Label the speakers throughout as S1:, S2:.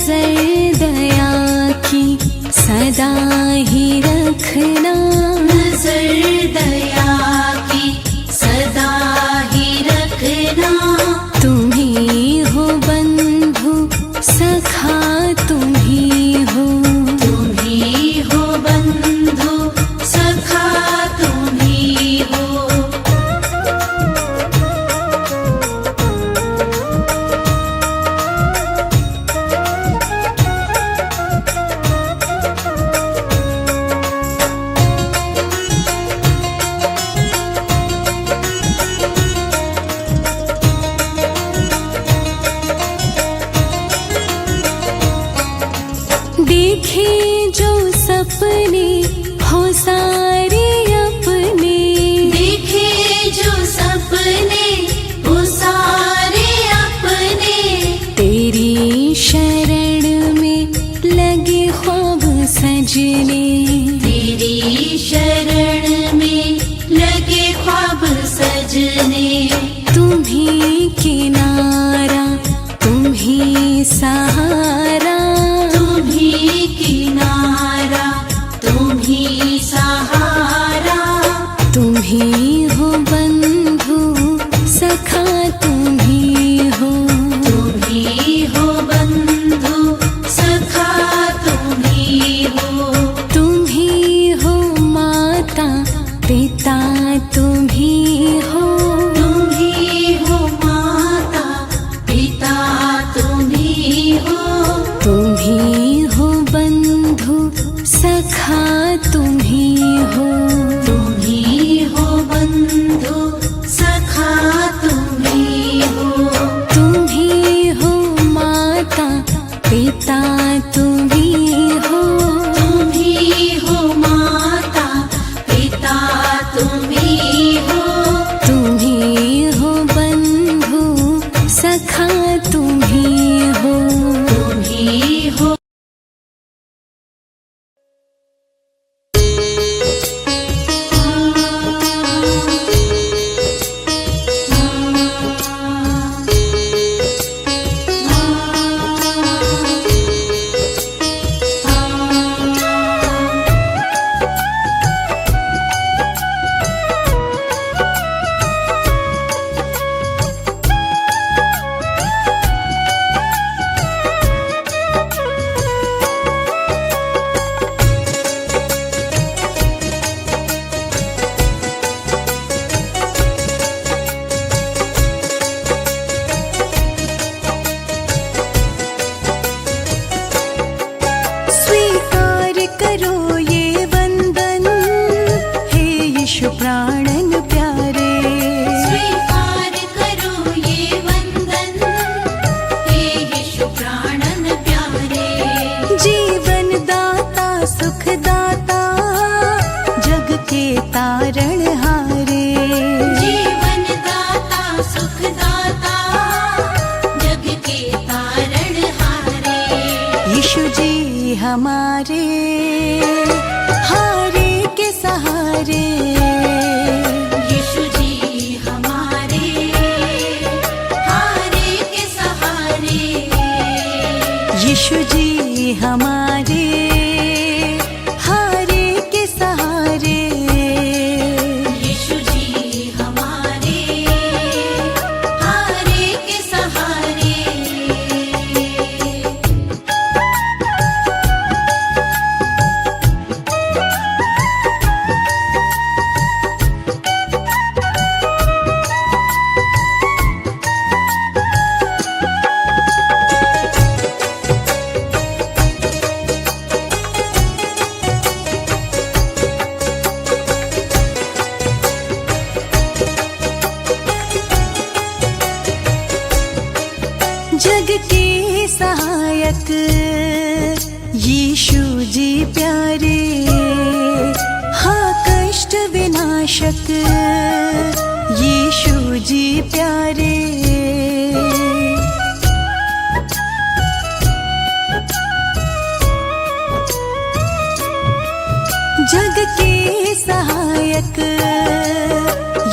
S1: नजर दया की सदा ही रखना,
S2: नजर दया की सदा ही रखना।
S1: तुम ही हो बंधु सखा, तुम ही हो,
S2: तुम ही हो बंधु सखा, तुम ही हो।
S1: देखे जो सपने हो सारे अपने,
S2: देखे जो सपने वो सारे अपने।
S1: तेरी शरण में लगे ख्वाब सजने,
S2: तेरी शरण में लगे ख्वाब सजने।
S1: तुम ही किनारा, तुम ही सहारा,
S2: तुम ही किनारा, तुम ही सहारा।
S1: तुम ही हो बंधु सखा, तुम ही हो,
S2: तुम ही हो बंधु सखा, तुम ही हो।
S1: तुम ही हो माता पिता, तुम ही हो,
S2: तुम ही हो माता पिता, तुम ही हो।
S1: तुम ही हो बंधु सखा, तुम ही हो,
S2: तुम ही हो बंधु सखा, तुम ही हो।
S1: तुम ही हो माता पिता, तुम ही हो,
S2: तुम ही हो माता पिता, तुम ही हो।
S1: तुम ही हो बंधु सखा, तुम ही हो,
S2: तुम ही हो।
S1: स्वीकार करो ये वंदन, हे यीशु प्राणन प्यारे।
S2: स्वीकार करो ये वंदन, हे यीशु प्राणन प्यारे।
S1: जीवन दाता सुख दाता, जग के तारण हारे।
S2: जीवन दाता सुख दाता, जग के तारण हारे।
S1: यीशु जी हमारे हारे के सहारे,
S2: यीशु जी हमारे हारे के सहारे।
S1: यीशु जी हमारे हारे के सहारे।
S2: यीशु जी हमारे हारे के सहारे।
S1: जग के सहायक यीशु जी प्यारे, हाँ कष्ट विनाशक यीशु जी प्यारे। जग के सहायक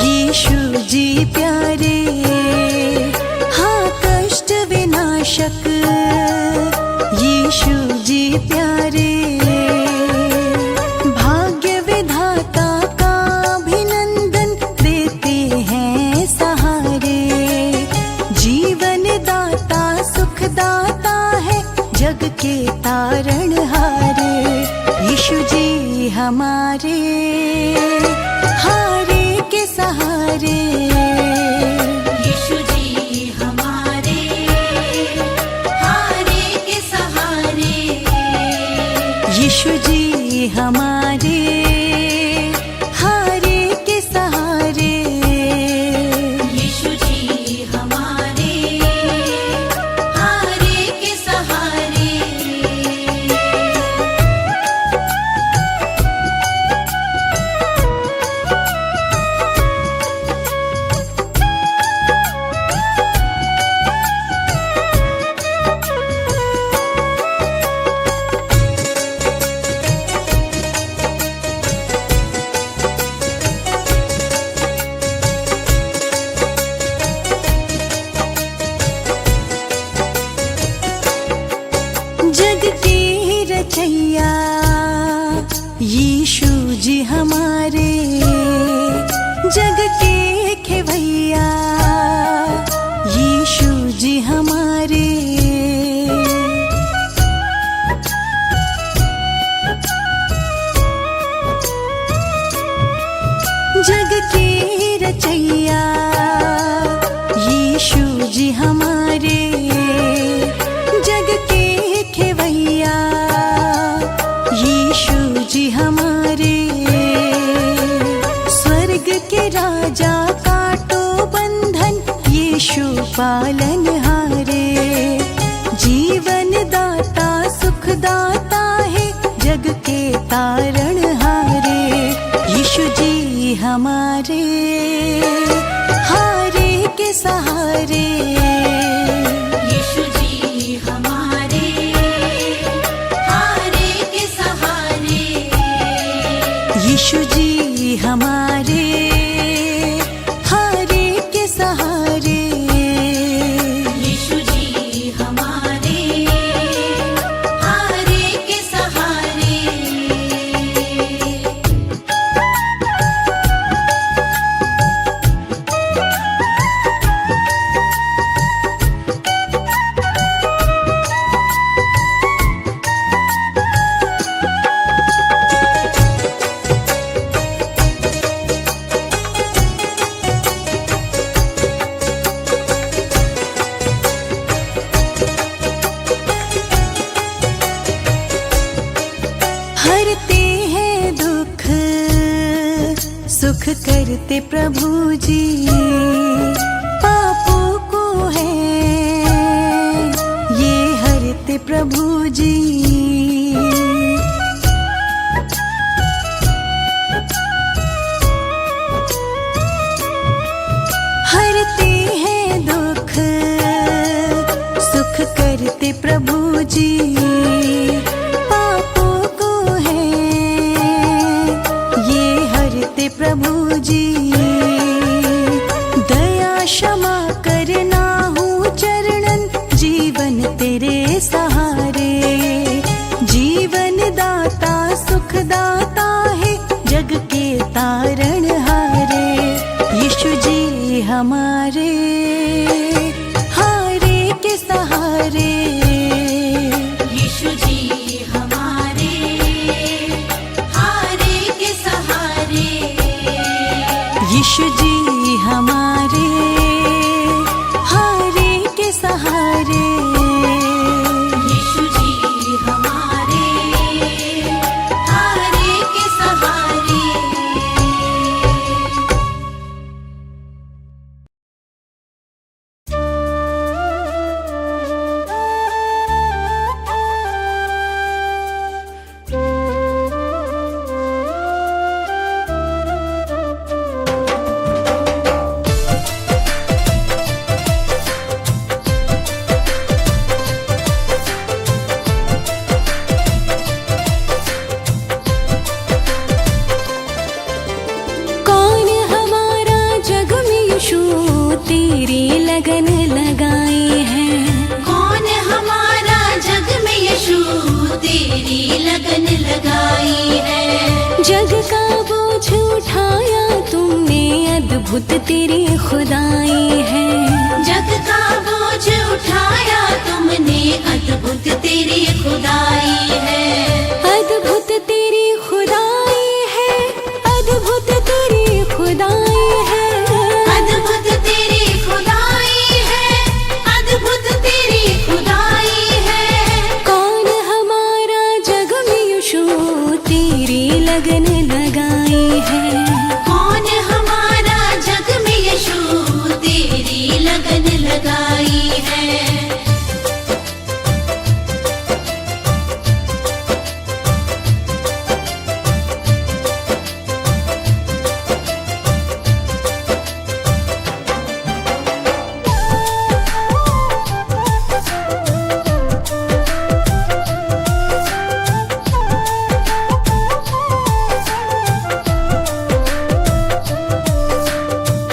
S1: यीशु जी प्यारे, हाँ कष्ट विनाशक जीवन दाता सुख दाता है, जग के तारण हारे। यीशु जी हमारे, हारे के सहारे।
S2: यीशु जी हमारे, हारे के सहारे।
S1: यीशु जी हमारे, हारे के सहारे।
S2: यीशु जी हमारे, हारे के सहारे।
S1: जग की रचैया यीशु जी हमारे, जग के खेवैया यीशु जी हमारे। जग की रचैया यीशु जी हमारे, जग के खेवैया यीशु जी हमारे। स्वर्ग के राजा काटो बंधन यीशु पालन हारे। जीवन दाता सुख दाता है, जग के तारण हारे। यीशु जी हमारे, हारे के सहारे।
S2: यीशु जी हमारे, हारे के सहारे।
S1: यीशु जी हमारे, हारे के सहारे।
S2: यीशु जी हमारे, हारे के सहारे।
S1: हरते हैं दुख सुख करते प्रभु जी, पापों को है ये हरते प्रभु जी। हरते हैं दुख सुख करते प्रभु जी, पापों को है ये हरते प्रभु जी। दया क्षमा करना हूँ चरणन, जीवन तेरे सहारे। जीवन दाता सुख दाता है, जग के तारण हारे। यीशु जी हमारे, हारे के सहारे।
S2: यीशु जी हमारे, हारे के सहारे।
S1: यीशु जी हमारे, हारे के सहारे।
S2: यीशु जी हमारे, हारे के सहारे।
S1: अद्भुत तेरी खुदाई है।
S2: जग का बोझ उठाया तुमने, अद्भुत तेरी खुदाई है।
S1: अद्भुत तेरी खुदाई है, अद्भुत तेरी खुदाई है,
S2: अद्भुत तेरी खुदाई है, अद्भुत तेरी खुदाई है।
S1: कौन हमारा जग में यीशु तेरी लगन लगाई है।
S2: कौन हमारा जग में यीशु तेरी लगन लगाई है।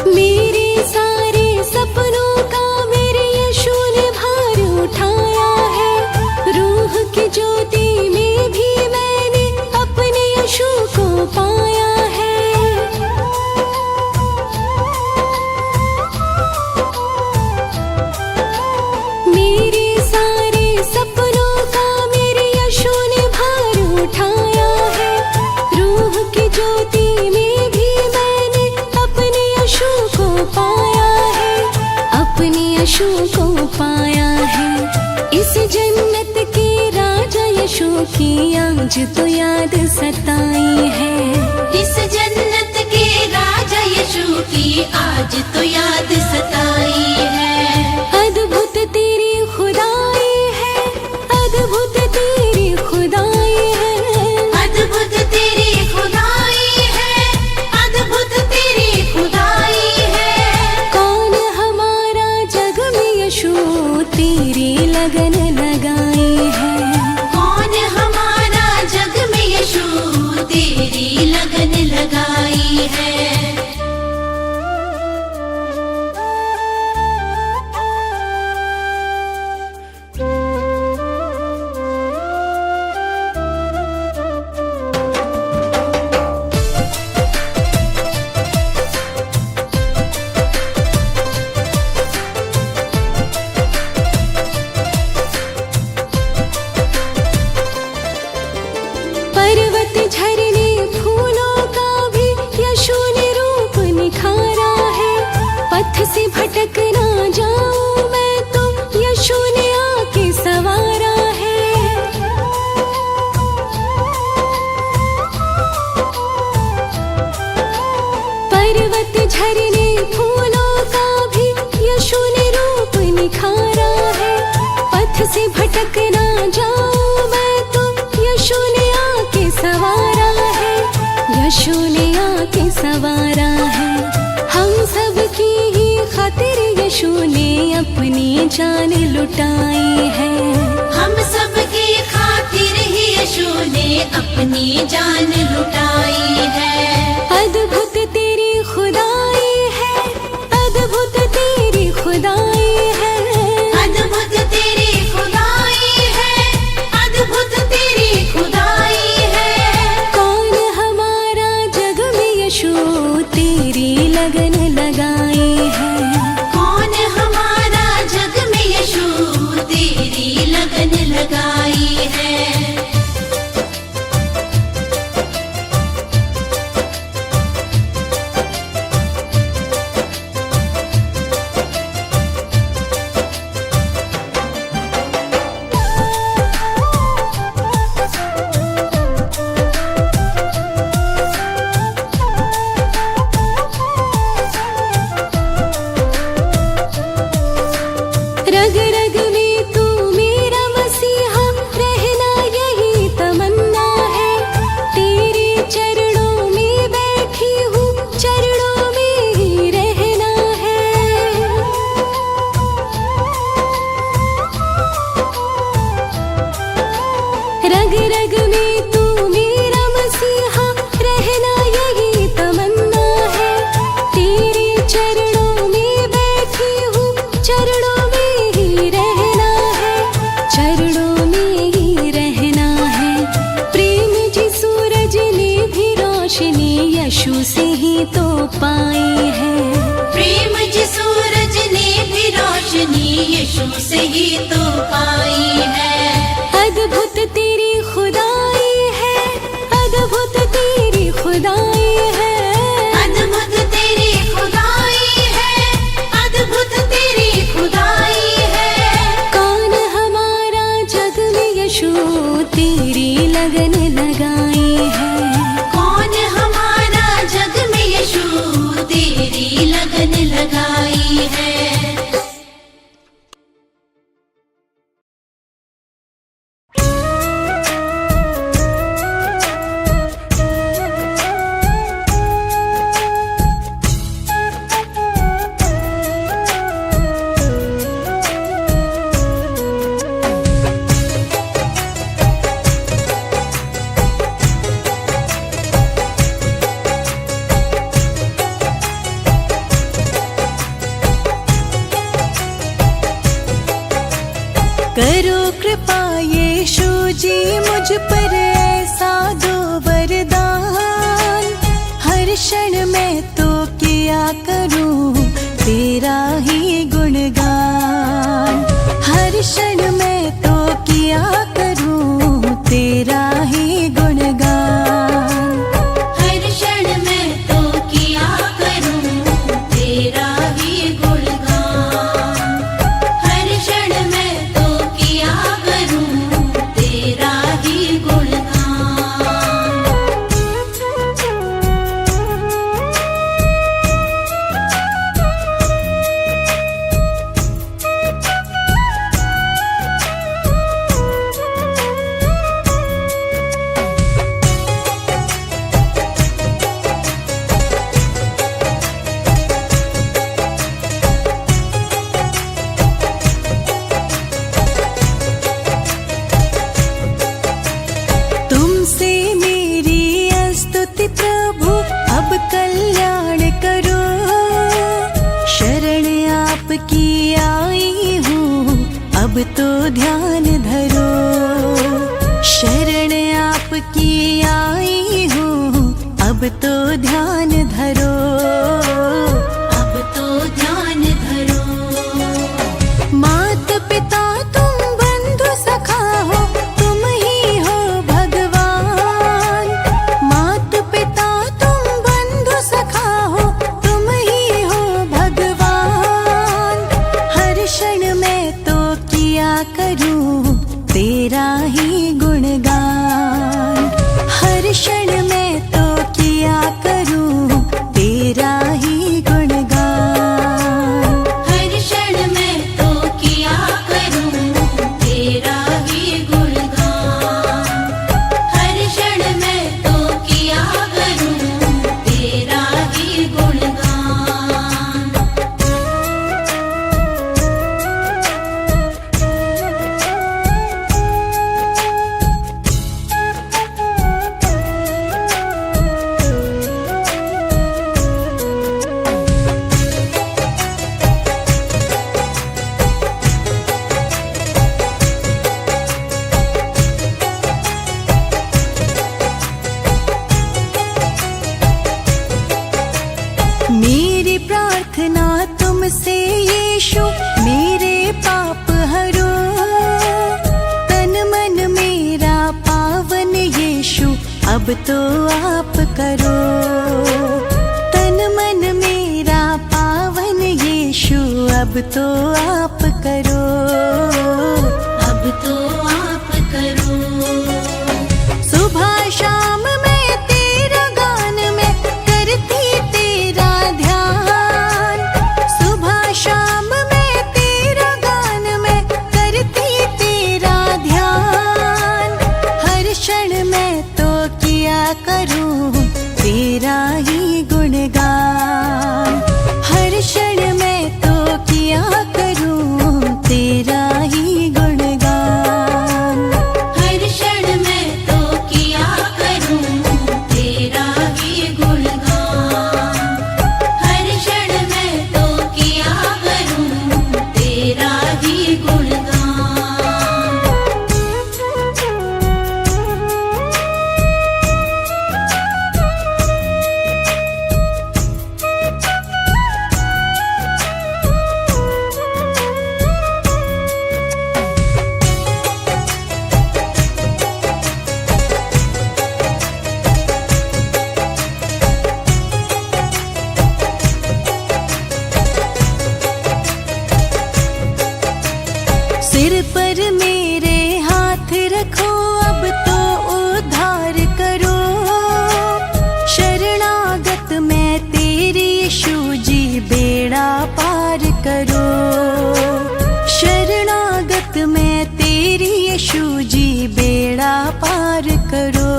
S1: मेरे सारे सपनों का मेरे यीशु ने भार उठाया है। रूह की ज्योति में भी मैंने अपने यीशु को पाया है। मेरे सारे सपनों का मेरे यीशु ने भार उठाया है। रूह की ज्योति में भी मैंने अपने यीशु को पाया है, अपने यीशु को पाया है। इस जन्नत के राजा यीशु की आज तो याद सताई है।
S2: इस जन्नत के राजा यीशु की आज तो याद सताई है।
S1: अद्भुत तेरी खुदाई है, अद्भुत तेरी खुदाई है,
S2: अद्भुत तेरी खुदाई है, अद्भुत तेरी खुदाई है।
S1: कौन हमारा जग में यीशु तेरी लगन लगाई है।
S2: कौन हमारा जग में यीशु तेरी लगन लगाई है।
S1: पर्वत झरने फूलों का भी यीशु ने रूप निखारा है। पथ से भटक ना जाऊं मैं तो यीशु ने आके सवारा है। पर्वत झरने फूलों का भी यीशु ने रूप निखारा है। पथ से भटक ना जाऊं मैं तो यीशु ने आके सवारा है, यीशु ने आके सवारा है। हम सब की ही खातिर यीशु ने अपनी जान लुटाई है।
S2: हम सब की खातिर ही यीशु ने अपनी जान लुटाई है।
S1: अद्भुत तेरी खुदाई है, अद्भुत तेरी खुदाई है,
S2: अद्भुत तेरी खुदाई है, अद्भुत तेरी खुदाई है।
S1: कौन हमारा जग में यीशु तेरी लगन लगाई है।
S2: कौन हमारा जग में यीशु तेरी लगन लगाई है।
S1: रग रग में तू मेरा मसीहा, रहना यही तमन्ना है। तेरे चरणों में बैठी हूँ, चरणों में ही रहना है। रग रग में तू मेरा मसीहा, रहना यही तमन्ना है। तेरे चरणों में बैठी हूँ, चरणों में ही रहना है, चरणों में ही रहना है। प्रेम जी सूरज ने भी रोशनी यीशु से ही तो पाई है।
S2: प्रेम जी सूरज ने भी रोशनी यीशु से ही तो पाई है।
S1: अद्भुत तेरी खुदाई है, अद्भुत तेरी खुदाई है,
S2: अद्भुत तेरी खुदाई है, अद्भुत तेरी खुदाई है।
S1: कौन हमारा जग में यीशु तेरी लगन लगाई है।
S2: कौन हमारा जग में यीशु तेरी लगन लगाई है।
S1: करो कृपा यीशु जी मुझ पर ऐसा दो वरदान, हर क्षण मैं तो किया करूं तेरा ही गुणगान। हर क्षण मैं तो किया करूं तेरा ही गुणगान।
S2: हर क्षण मैं तो किया करूं तेरा ही गुणगान। हर क्षण मैं तो किया करूं तेरा ही गुणगान।
S1: तुमसे मेरी स्तुति प्रभु अब कल्याण करो, शरण आपकी आई हूँ अब तो ध्यान धरो। शरण आपकी आई हूँ अब तो ध्यान धरो।
S2: अब तो ध्यान धरो।
S1: मात पिता तुम बंधु सखा हो, तुम ही हो भगवान। मात पिता तुम बंधु सखा हो, तुम ही हो भगवान। हर क्षण मैं तो किया करूं तेरा ही गुणगान। हर क्षण मैं तो किया करूं तेरा ही गुणगान।
S2: हर क्षण मैं तो किया करूं तेरा ही गुणगान। हर क्षण मैं तो किया करूं तेरा ही गुणगान।
S1: मेरी प्रार्थना तुमसे यीशु मेरे पाप हरो, तन मन मेरा पावन यीशु अब तो आप करो। तन मन मेरा पावन यीशु अब तो आप करो।
S2: अब तो आप करो।
S1: सुबह शाम मैं तेरा गान में करती तेरा ध्यान। सुबह शाम मैं तेरा गान में करती तेरा ध्यान। हर क्षण मैं तो किया करूं तेरा ही गुणगान। हर क्षण मैं तो किया करूं सिर पर मेरे हाथ रखो, अब तो उद्धार करो। शरणागत मैं तेरी यीशु जी, बेड़ा पार करो। शरणागत मैं तेरी यीशु जी, बेड़ा पार करो।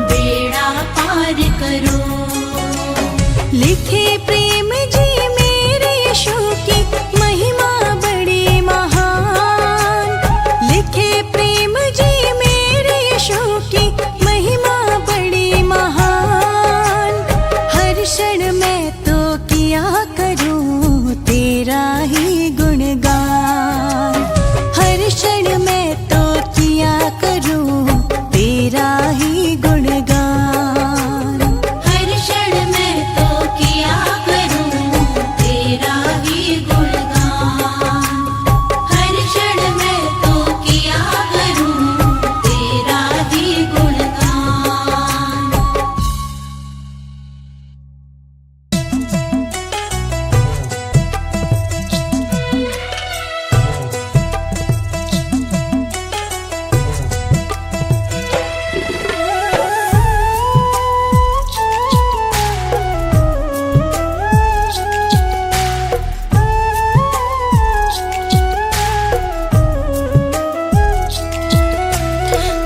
S2: बेड़ा पार करो।
S1: लिखे प्रेम जी मेरे यीशु की, महिमा बड़ी महान। लिखे प्रेम जी मेरे यीशु की, महिमा बड़ी महान। हर क्षण मैं तो किया करूं तेरा ही गुणगान। हर क्षण मैं तो किया करूं तेरा ही गुणगान।
S2: हर क्षण मैं तो किया करूं तेरा ही गुणगान। हर क्षण मैं तो किया करूं तेरा ही गुणगान।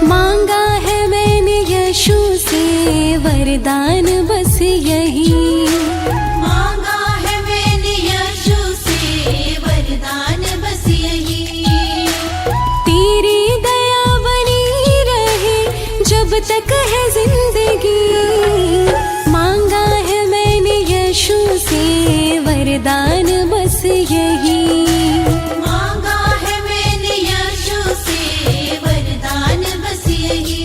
S1: मांगा है मैंने यीशु से वरदान, बस यही।
S2: मांगा है मैंने यीशु से वरदान, बस यही।
S1: तेरी दया बनी रहे जब तक है जिंदगी। मांगा है मैंने यीशु से वरदान, बस यही।
S2: मांगा है मैंने यीशु से वरदान, बस यही।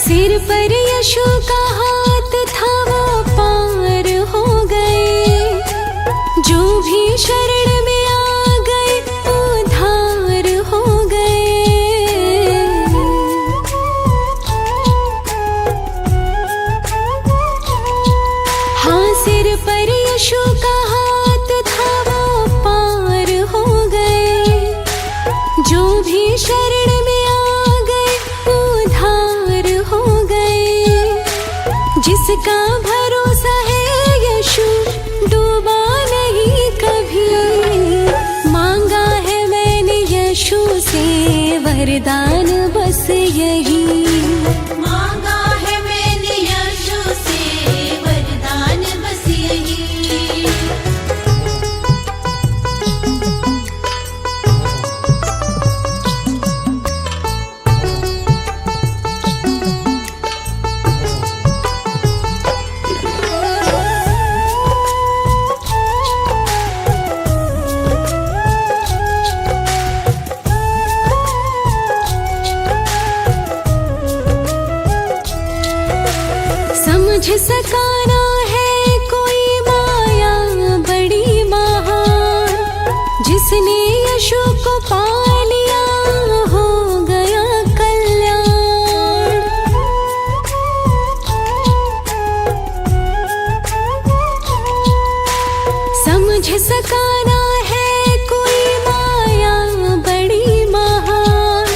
S1: सिर पर यीशु का हाथ था, वो पार हो गए। जो भी शरण में आ गए उद्धार हो गए। हाँ, सिर पर यीशु का हाथ था, वो पार हो गए। जो भी शरण में आ गए उद्धार हो गए। जिसका भरोसा है यीशु, डूबा नहीं कभी। मांगा है मैंने यीशु से वरदान, बस यही।
S2: मांगा है मैंने यीशु से वरदान, बस यही।
S1: समझ सकाना है कोई माया बड़ी महान। जिसने यीशु को पा लिया हो गया कल्याण। समझ सकाना है कोई माया बड़ी महान।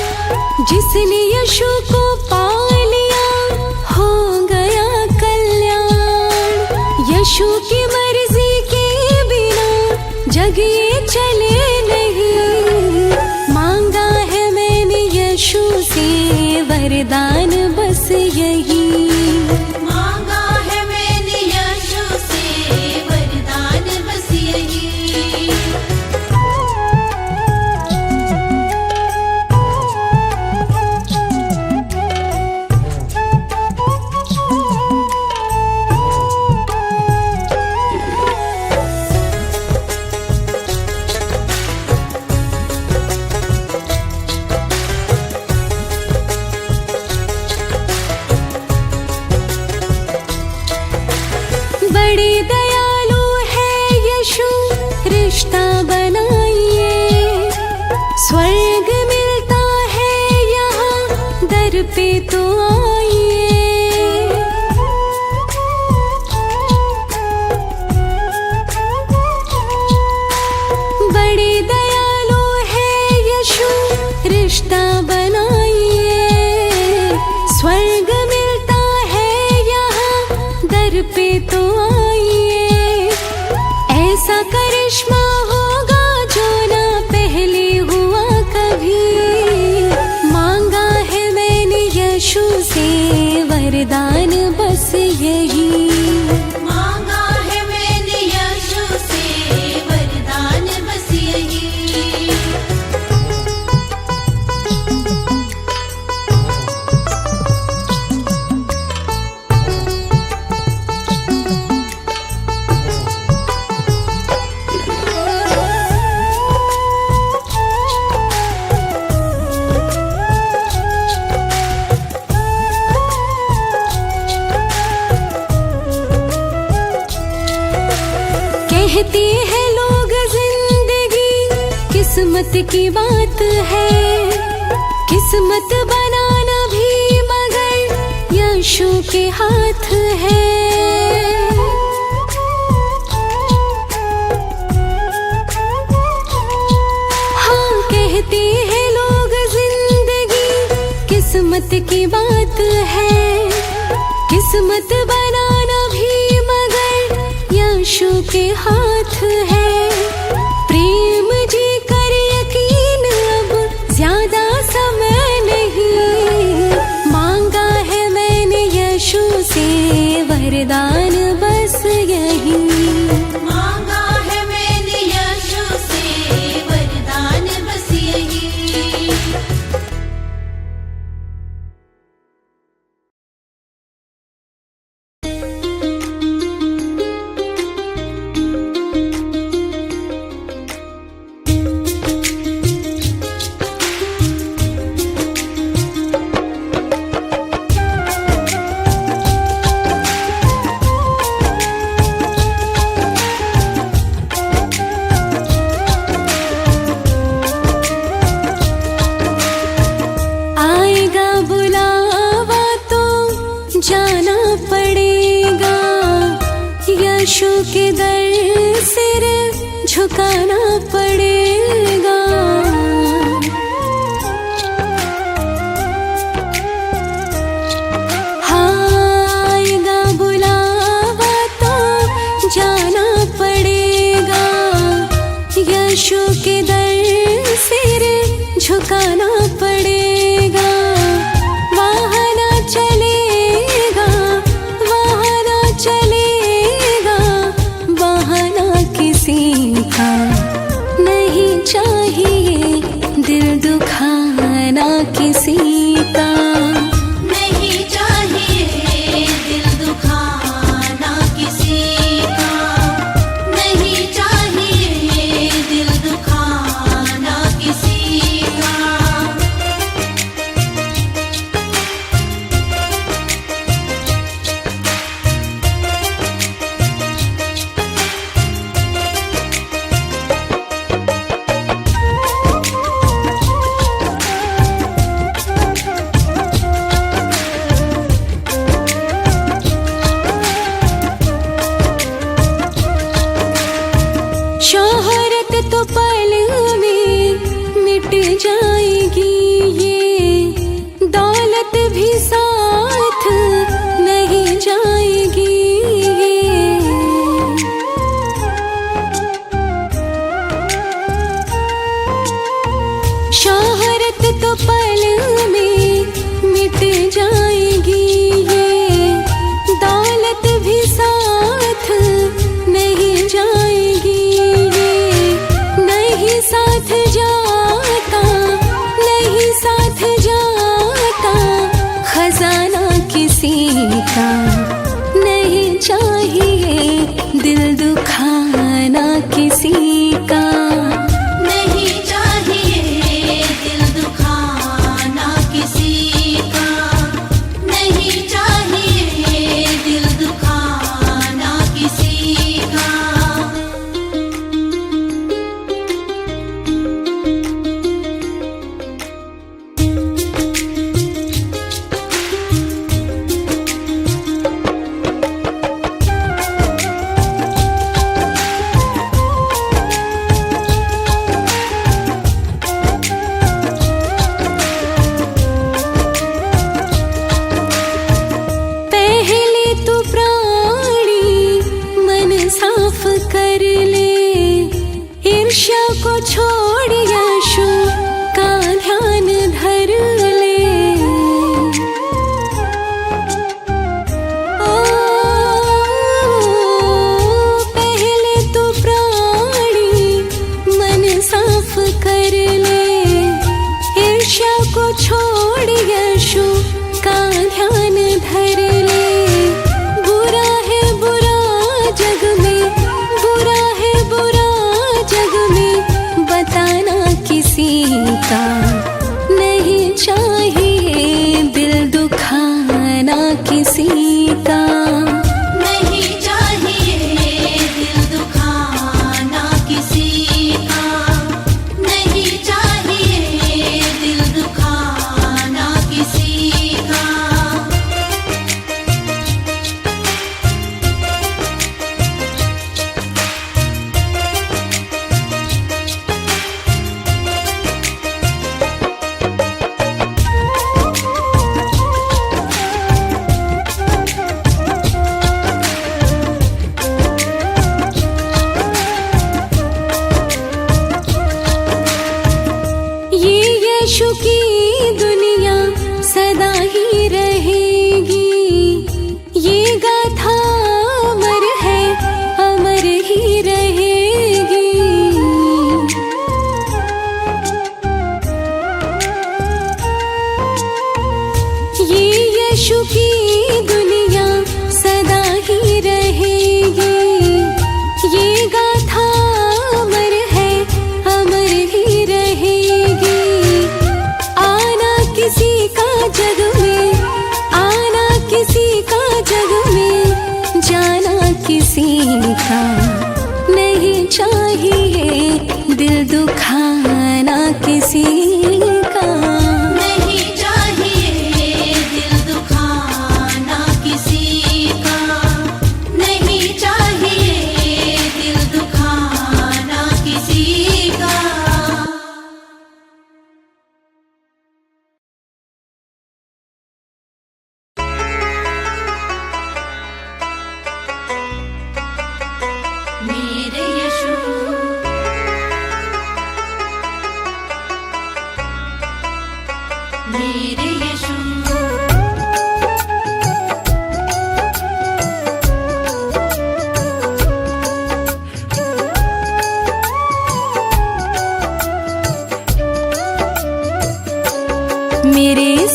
S1: जिसने यीशु को पा लिया हो गया कल्याण। यीशु की मर्जी के बिना जग ये चले नहीं। मांगा है मैंने यीशु से वरदान, बस यही।
S2: मांगा है मैंने यीशु से वरदान, बस यही।
S1: बड़े दयालु है यीशु, रिश्ता बनाइए। स्वर्ग मिलता है यहाँ, दर पे तो आइए। बड़े दयालु है यीशु, रिश्ता बनाइए। स्वर्ग मिलता है यहाँ, दर पे तो आइए। ऐसा करिश्मा होगा जो ना पहले हुआ कभी। मांगा है मैंने यीशु से वरदान, बस यही।
S2: मांगा है मैंने यीशु से वरदान, बस यही।
S1: कहते हैं लोग जिंदगी किस्मत की बात है। किस्मत बनाना भी मगर यीशु के हाथ है। हाँ, कहते हैं लोग जिंदगी किस्मत की बात है। किस्मत बनाना भी मगर यीशु के हाथ है। प्रेम जी कर यकीन, अब ज्यादा समय नहीं। मांगा है मैंने यीशु से वरदान, बस यही।
S2: मांगा है मैंने यीशु से वरदान, बस यही।
S1: आएगा बुलावा तो जाना पड़ेगा। यीशु के दर सिर झुकाना पड़ेगा। हाँ, आएगा बुलावा तो जाना पड़ेगा। यीशु के दर सिर झुकाना पड़ेगा। वहाँ ना चलेगा, वहाँ ना चलेगा बहाना किसी का। नहीं चाहिए दिल दुखाना किसी का।
S2: नहीं चाहिए दिल दुखाना किसी का। नहीं चाहिए दिल दुखाना किसी का।
S1: शोहरत तो पल में मिट जाएगी, ये दौलत भी साथ नहीं जाएगी। शोहरत तो पल में मिट जाएगी, ये दौलत भी साथ नहीं जाएगी। नहीं साथ जाता, नहीं साथ जाता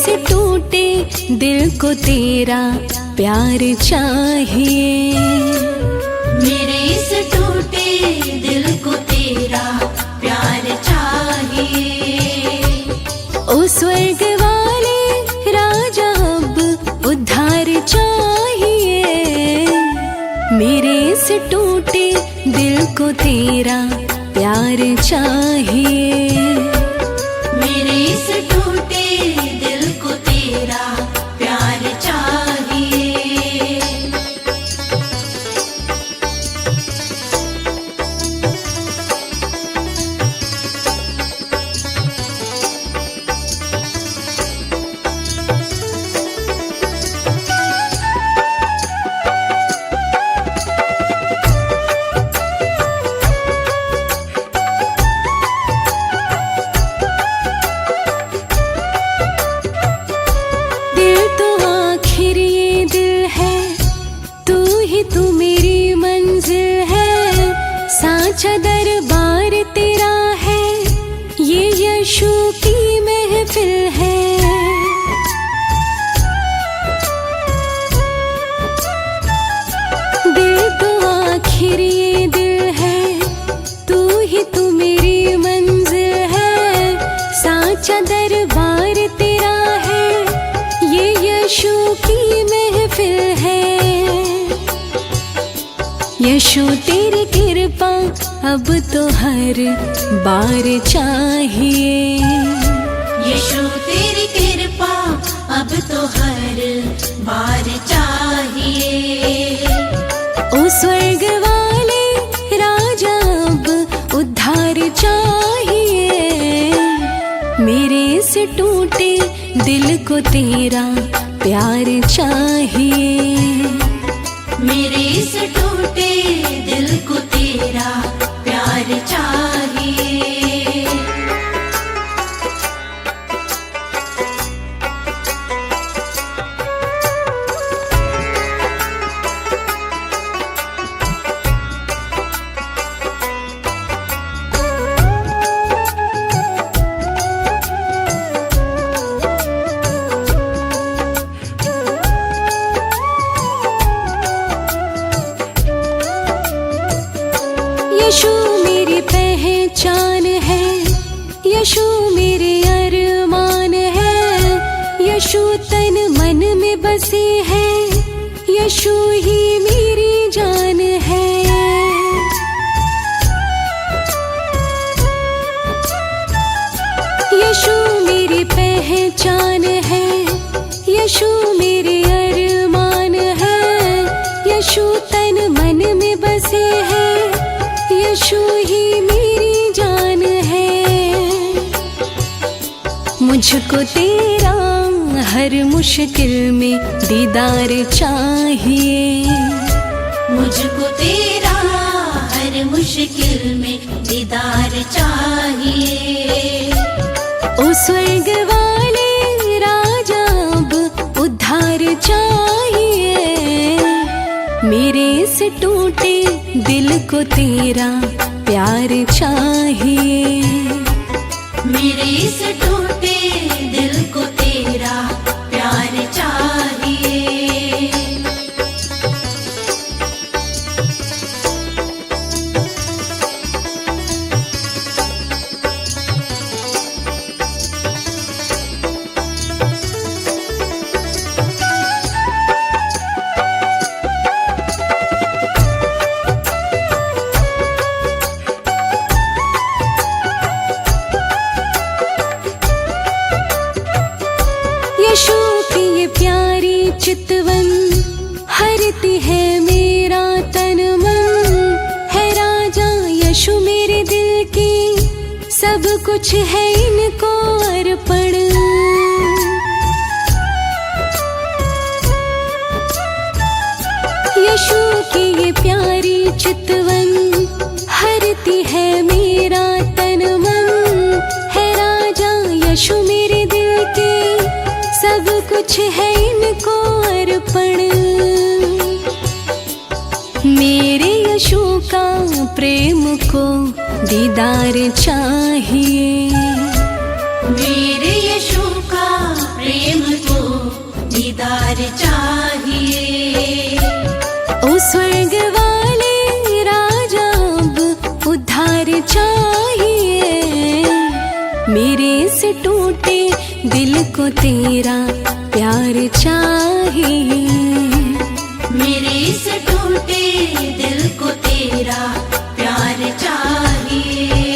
S1: से टूटे दिल को तेरा प्यार चाहिए।
S2: मेरे इस टूटे दिल को तेरा प्यार चाहिए।
S1: ओ स्वर्ग वाले राजा अब उद्धार चाहिए। मेरे इस टूटे दिल को तेरा प्यार चाहिए।
S2: मेरे इस टूटे दिल को तेरा प्यार चाहिए।
S1: दिल तो आखिर ये दिल है, तू ही तू मेरी मंजिल है। साचा दरबार तेरा है, ये यीशु की महफिल है। दिल तो आखिर ये दिल है, तू ही तू मेरी मंजिल है। साचा दरबार तेरा है, ये यीशु की महफिल है। यीशु तेरी कृपा अब तो हर बार चाहिए।
S2: यीशु तेरी कृपा अब तो हर बार चाहिए।
S1: ओ स्वर्ग वाले राजा अब उद्धार चाहिए। मेरे इस टूटे दिल को तेरा प्यार चाहिए।
S2: मेरे इस टूटे दिल को तेरा प्यार चाहिए।
S1: यीशु मेरी पहचान है, यीशु मेरे अरमान है। यीशु तन मन में बसे है, यीशु ही मेरी जान है। यीशु मेरी पहचान है, यीशु मेरे अरमान है। यीशु तन मन में बसे है, यीशु ही मेरी जान है। मुझको तेरा हर मुश्किल में दीदार चाहिए।
S2: मुझको तेरा हर मुश्किल में दीदार चाहिए।
S1: ओ स्वर्ग वाले राजा अब उद्धार चाहिए। मेरे इस टूटे दिल को तेरा प्यार चाहिए।
S2: मेरे इस टूटे दिल को तेरा प्यार चाहिए।
S1: यीशु की ये प्यारी चितवन हरती है मेरा तन मन। है राजा यीशु मेरे दिल की, सब कुछ है इनको अर्पण। यीशु की ये प्यारी चितवन हरती है मेरा तन मन। है राजा यीशु मेरे दिल की, सब कुछ है इनको अर्पण। मेरे यीशु का प्रेम को दीदार चाहिए।
S2: मेरे यीशु का प्रेम दीदार चाहिए।
S1: ओ स्वर्ग वाले राजा अब उद्धार चाहिए। मेरे से टूटे दिल को तेरा प्यार चाहिए।
S2: मेरे से टूटे दिल को तेरा प्यार चाहिए।